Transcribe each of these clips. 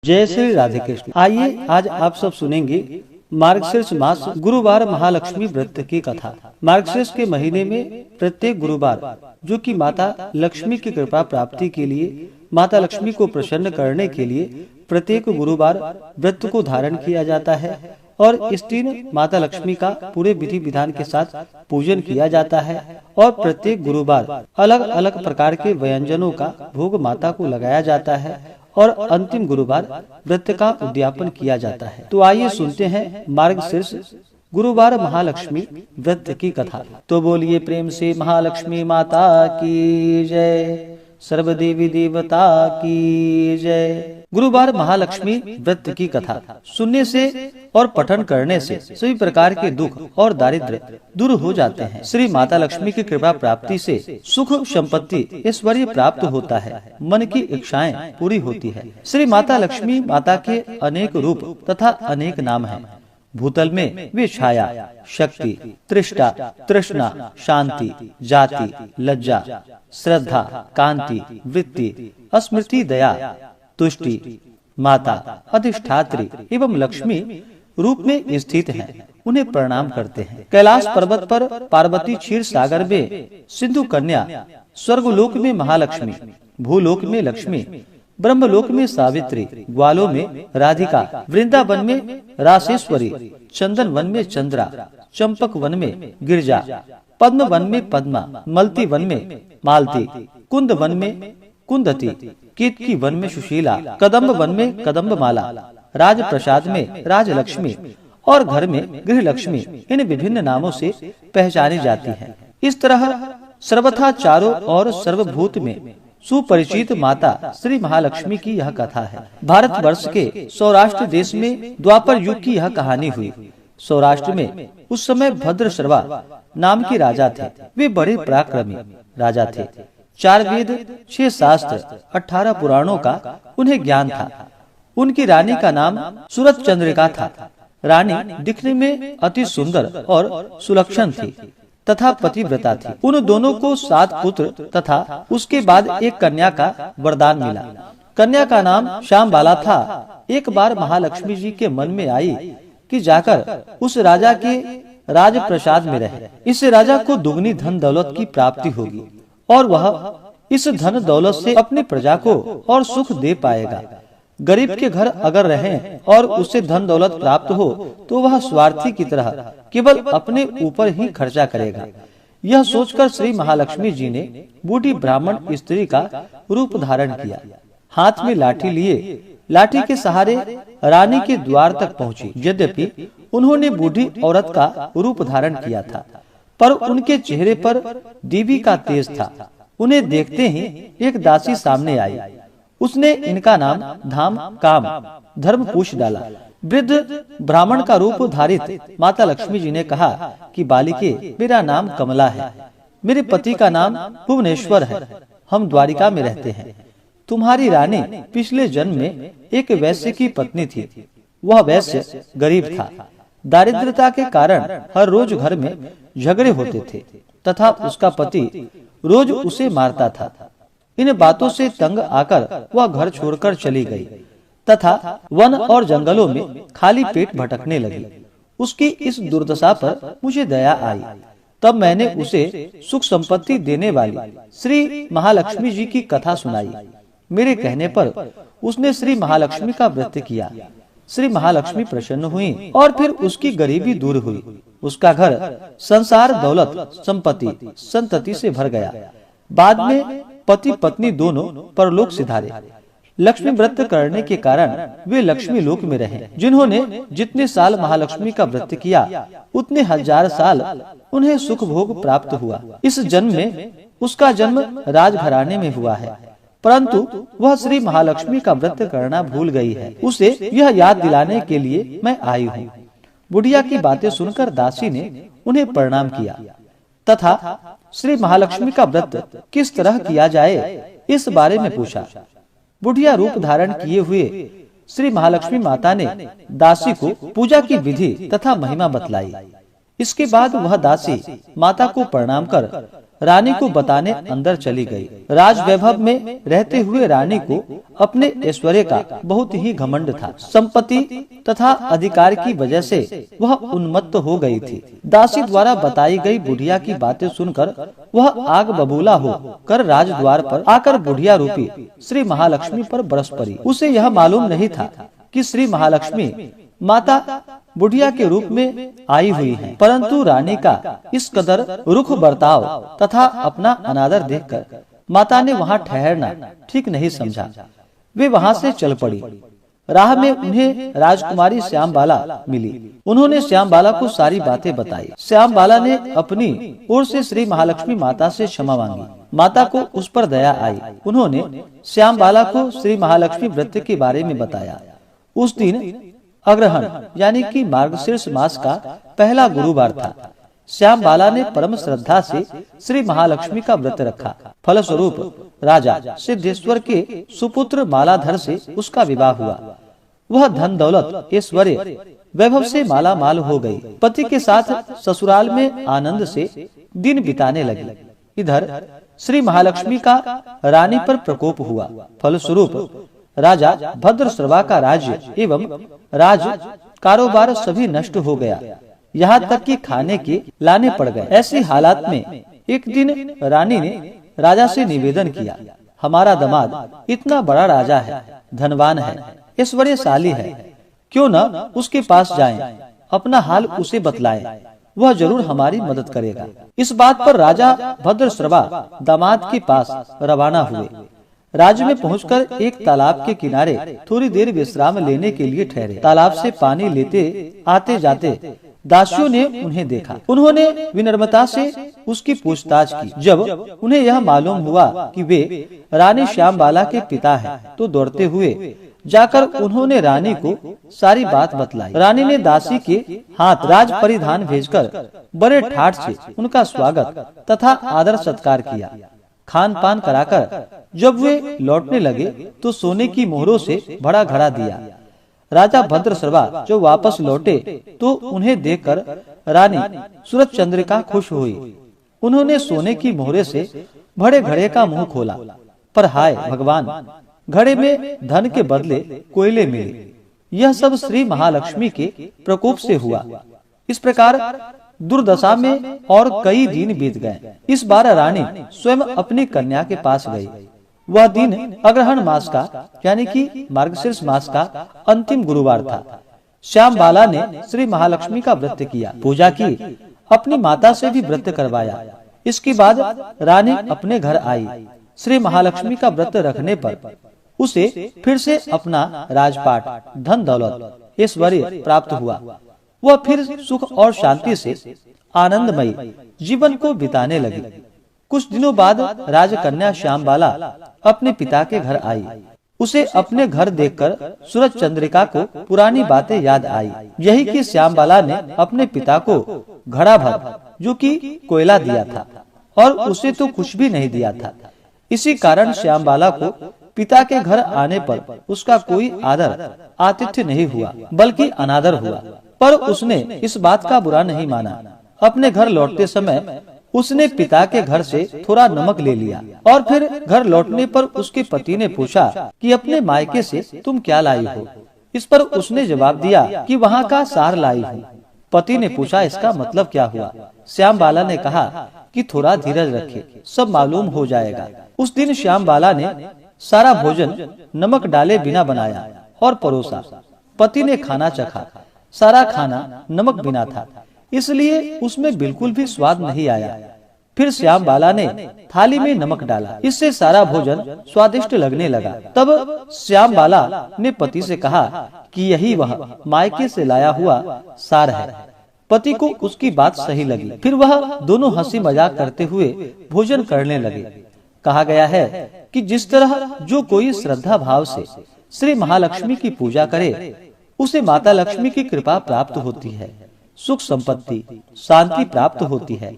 जय श्री राधे कृष्ण। आइए आज आप सब सुनेंगे मार्गशीर्ष मास गुरुवार महालक्ष्मी व्रत की कथा। मार्गशीर्ष के महीने में प्रत्येक गुरुवार, जो कि माता लक्ष्मी की कृपा प्राप्ति के लिए, माता लक्ष्मी को प्रसन्न करने के लिए प्रत्येक गुरुवार व्रत को धारण किया जाता है और इस दिन माता लक्ष्मी का पूरे विधि विधान के साथ पूजन किया जाता है और प्रत्येक गुरुवार अलग अलग प्रकार के व्यंजनों का भोग माता को लगाया जाता है और अंतिम गुरुवार व्रत का उद्यापन किया जाता है। तो आइए सुनते हैं मार्गशीर्ष गुरुवार महालक्ष्मी व्रत की कथा। तो बोलिए प्रेम से महालक्ष्मी माता की जय, सर्व देवी देवता की जय। गुरुवार महालक्ष्मी व्रत की कथा सुनने से और पठन करने से सभी प्रकार के दुख और दारिद्र्य दूर हो जाते हैं। श्री माता लक्ष्मी की कृपा प्राप्ति से सुख, संपत्ति, ऐश्वर्य प्राप्त होता है, मन की इच्छाएं पूरी होती है। श्री माता लक्ष्मी माता के अनेक रूप तथा अनेक नाम हैं। भूतल में वे छाया, शक्ति, त्रिष्टा, तृष्णा, शांति, जाति, लज्जा, श्रद्धा, कांति, वृत्ति, स्मृति, दया, तुष्टि, माता, अधिष्ठात्री एवं लक्ष्मी रूप में स्थित हैं। उन्हें प्रणाम करते हैं। कैलाश पर्वत पर पार्वती, क्षीर सागर में सिंधु कन्या, स्वर्गलोक में महालक्ष्मी, भूलोक में लक्ष्मी, ब्रह्मलोक में सावित्री, ग्वालों में राधिका, वृंदावन में रासेश्वरी, चंदन वन में चंद्रा, चंपक वन में गिरजा, पद्म वन में पद्मा, मलती वन में मालती, कुंद वन में कुंदती, केतकी वन में सुशीला, कदम्ब वन में कदम्ब माला, राजप्रसाद में राजलक्ष्मी और घर में गृह लक्ष्मी इन विभिन्न नामों से पहचानी जाती है। इस तरह सर्वथा चारों और सर्वभूत में सुपरिचित माता श्री महालक्ष्मी की यह कथा है। भारतवर्ष के सौराष्ट्र देश में द्वापर युग की यह कहानी हुई। सौराष्ट्र में उस समय भद्रश्रवा नाम के राजा थे। वे बड़े पराक्रमी राजा थे। 4 वेद, 6 शास्त्र, 18 पुराणों का उन्हें ज्ञान था। उनकी रानी का नाम सूरत चंद्रिका था। रानी दिखने में अति सुंदर और सुलक्षण थी तथा पतिव्रता थी। उन दोनों को 7 पुत्र तथा उसके बाद एक कन्या का वरदान मिला। कन्या का नाम श्यामबाला था। एक बार महालक्ष्मी जी के मन में आई कि जाकर उस राजा के राजप्रसाद में रहे। इससे राजा को दुगनी धन दौलत की प्राप्ति होगी और वह इस धन दौलत से अपनी प्रजा को और सुख दे पाएगा। गरीब के घर अगर रहें और उसे धन दौलत प्राप्त हो तो वह स्वार्थी की तरह केवल अपने ऊपर ही खर्चा करेगा। यह सोचकर श्री महालक्ष्मी जी ने बूढ़ी ब्राह्मण स्त्री का रूप धारण किया। हाथ में लाठी लिए लाठी के सहारे रानी के द्वार तक पहुंची। यद्यपि उन्होंने बूढ़ी औरत का रूप धारण किया था, पर उनके चेहरे पर देवी का तेज था। उन्हें देखते ही एक दासी सामने आई। उसने इनका नाम धाम, काम, धर्म पूछ डाला। वृद्ध ब्राह्मण का रूप धारित माता लक्ष्मी जी ने कहा कि बालिके, मेरा नाम कमला है। मेरे पति का नाम भुवनेश्वर है। हम द्वारिका में रहते हैं। तुम्हारी रानी पिछले जन्म में एक वैश्य की पत्नी थी। वह वैश्य गरीब था। दारिद्रता के कारण हर रोज घर में झगड़े होते थे तथा उसका पति रोज उसे मारता था। इन बातों से तंग आकर वह घर छोड़कर चली गई तथा वन और जंगलों में खाली पेट भटकने लगी। उसकी इस दुर्दशा पर मुझे दया आई। तब मैंने उसे सुख संपत्ति देने वाली श्री महालक्ष्मी जी की कथा सुनाई। मेरे कहने पर उसने श्री महालक्ष्मी का व्रत किया। श्री महालक्ष्मी प्रसन्न हुई और फिर उसकी गरीबी दूर हुई। उसका घर संसार, दौलत, संपत्ति, संतति से भर गया। बाद में पति पत्नी दोनों परलोक सिधारे। लक्ष्मी व्रत करने के कारण वे लक्ष्मी लोक में रहे। जिन्होंने जितने साल महालक्ष्मी का व्रत किया उतने 1000 साल उन्हें सुख भोग प्राप्त हुआ। इस जन्म में उसका जन्म राजघराने में हुआ है, परंतु वह श्री महालक्ष्मी का व्रत करना भूल गई है। उसे यह याद दिलाने के लिए मैं आई हूँ। बुढ़िया की बातें सुनकर दासी ने उन्हें प्रणाम किया तथा श्री महालक्ष्मी का व्रत किस तरह किया जाए इस बारे में पूछा। बुढ़िया रूप धारण किए हुए श्री महालक्ष्मी माता ने दासी को पूजा की विधि तथा महिमा बतलाई। इसके बाद वह दासी माता को प्रणाम कर रानी को बताने अंदर चली गई। राज वैभव में रहते हुए रानी को अपने ऐश्वर्य का बहुत ही घमंड था। संपत्ति तथा अधिकार की वजह से वह उन्मत्त हो गई थी। दासी द्वारा बताई गई बुढ़िया की बातें सुनकर वह आग बबूला हो कर राजद्वार पर आकर बुढ़िया रूपी श्री महालक्ष्मी पर बरस पड़ी। उसे यह मालूम नहीं था कि श्री महालक्ष्मी माता बुढ़िया के रूप में आई हुई हैं, परंतु रानी का इस कदर रुख बर्ताव तथा अपना अनादर देखकर माता ने वहाँ ठहरना ठीक नहीं समझा। वे वहाँ से चल पड़ी। राह में उन्हें राजकुमारी श्यामबाला मिली। उन्होंने श्यामबाला को सारी बातें बताई। श्यामबाला ने अपनी ओर से श्री महालक्ष्मी माता से क्षमा मांगी। माता को उस पर दया आई। उन्होंने श्यामबाला को श्री महालक्ष्मी व्रत के बारे में बताया। उस दिन अग्रहण यानी कि मार्गशीर्ष मास का पहला गुरुवार था। श्यामबाला ने परम श्रद्धा से श्री महालक्ष्मी का व्रत रखा। फलस्वरूप राजा सिद्धेश्वर के सुपुत्र मालाधर से उसका विवाह हुआ। वह धन दौलत ऐश्वर्य वैभव से माला माल हो गई। पति के साथ ससुराल में आनंद से दिन बिताने लगी। इधर श्री महालक्ष्मी का रानी पर प्रकोप हुआ। फलस्वरूप राजा भद्रश्रवा का राज्य एवं राज कारोबार सभी नष्ट हो गया। यहाँ तक कि खाने के लाने पड़ गए। ऐसी हालात में एक दिन रानी ने राजा से निवेदन किया, हमारा दामाद इतना बड़ा राजा है, धनवान है, ऐश्वर्यशाली है, क्यों न उसके पास जाएं, अपना हाल उसे बतलाएं, वह जरूर हमारी मदद करेगा। इस बात पर राजा भद्रश्रवा दामाद के पास रवाना हुए। राज्य में पहुंचकर एक तालाब के किनारे थोड़ी देर विश्राम लेने के लिए ठहरे। तालाब से पानी लेते आते जाते दासियों ने उन्हें देखा। उन्होंने विनम्रता से उसकी पूछताछ की। जब उन्हें यह मालूम हुआ कि वे रानी श्यामबाला के पिता हैं, तो दौड़ते हुए जाकर उन्होंने रानी को सारी बात बतलाई। रानी ने दासी के हाथ राज परिधान भेजकर बड़े ठाठ से उनका स्वागत तथा आदर सत्कार किया। खान पान कराकर जब वे लौटने लगे तो सोने की मोहरों से भरा घड़ा दिया। राजा भद्रश्रवा जो वापस लौटे तो उन्हें देखकर रानी सूरज चंद्रिका खुश हुई। उन्होंने सोने की मोहरे से भरे घड़े का मुंह खोला, पर हाय भगवान, घड़े में धन के बदले कोयले मिले। यह सब श्री महालक्ष्मी के प्रकोप से हुआ। इस प्रकार दुर्दशा में और कई दिन बीत गए। इस बार रानी स्वयं अपनी कन्या के पास गई। वह दिन अग्रहण मास का यानी कि मार्गशीर्ष मास का अंतिम गुरुवार था। श्यामबाला ने श्री महालक्ष्मी का व्रत किया, पूजा की, अपनी माता से भी व्रत करवाया। इसके बाद रानी अपने घर आई। श्री महालक्ष्मी का व्रत रखने पर उसे फिर से अपना राजपाट, धन दौलत, ऐश्वर्य प्राप्त हुआ। वह फिर सुख और शांति से आनंदमयी जीवन को बिताने लगी। कुछ दिनों बाद राजकन्या श्यामबाला अपने पिता के घर आई। उसे अपने घर देखकर सूरज चंद्रिका को पुरानी बातें याद आई। यही कि श्यामबाला ने अपने पिता को घड़ा भर जो कि कोयला दिया था और उसे तो कुछ भी नहीं दिया था। इसी कारण श्यामबाला को पिता के घर आने पर उसका कोई आदर आतिथ्य नहीं हुआ, बल्कि अनादर हुआ। पर उसने इस बात का बुरा नहीं माना। अपने घर लौटते समय उसने पिता के घर से थोड़ा नमक ले लिया और फिर घर लौटने पर उसके पति ने पूछा कि अपने मायके से तुम क्या लाई हो। इस पर उसने जवाब दिया कि वहाँ का सार लाई हूँ। पति ने पूछा इसका मतलब क्या हुआ। श्यामबाला ने कहा कि थोड़ा धीरज रखे, सब मालूम हो जाएगा। उस दिन श्यामबाला ने सारा भोजन नमक डाले बिना बनाया और परोसा। पति ने खाना चखा। सारा खाना नमक बिना था, इसलिए उसमें बिल्कुल भी स्वाद नहीं आया। फिर श्यामबाला ने थाली में नमक डाला, इससे सारा भोजन स्वादिष्ट लगने लगा। तब श्यामबाला ने पति से कहा कि यही वह मायके से लाया हुआ सार है। पति को उसकी बात सही लगी। फिर वह दोनों हंसी मजाक करते हुए भोजन करने लगे। कहा गया है कि जिस तरह जो कोई श्रद्धा भाव से श्री महालक्ष्मी की पूजा करे, उसे माता लक्ष्मी की कृपा प्राप्त होती है, सुख संपत्ति, शांति प्राप्त होती है,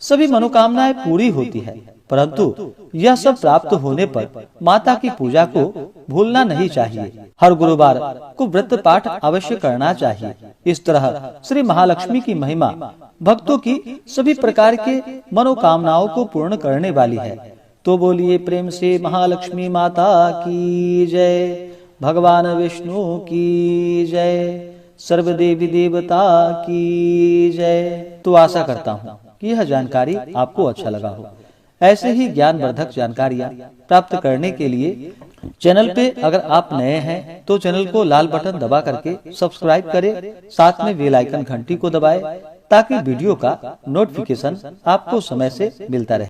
सभी मनोकामनाएं पूरी होती है। परंतु यह सब प्राप्त होने पर माता की पूजा को भूलना नहीं चाहिए। हर गुरुवार को व्रत पाठ अवश्य करना चाहिए। इस तरह श्री महालक्ष्मी की महिमा भक्तों की सभी प्रकार के मनोकामनाओं को पूर्ण करने वाली है। तो बोलिए प्रेम से महालक्ष्मी माता की जय, भगवान विष्णु की जय, सर्व देवी देवता की जय। तो आशा करता हूँ कि यह जानकारी आपको अच्छा लगा हो। ऐसे ही ज्ञानवर्धक जानकारियाँ प्राप्त करने के लिए चैनल पे अगर आप नए हैं तो चैनल को लाल बटन दबा करके सब्सक्राइब करें, साथ में बेल आइकन घंटी को दबाएं ताकि वीडियो का नोटिफिकेशन आपको समय से मिलता रहे।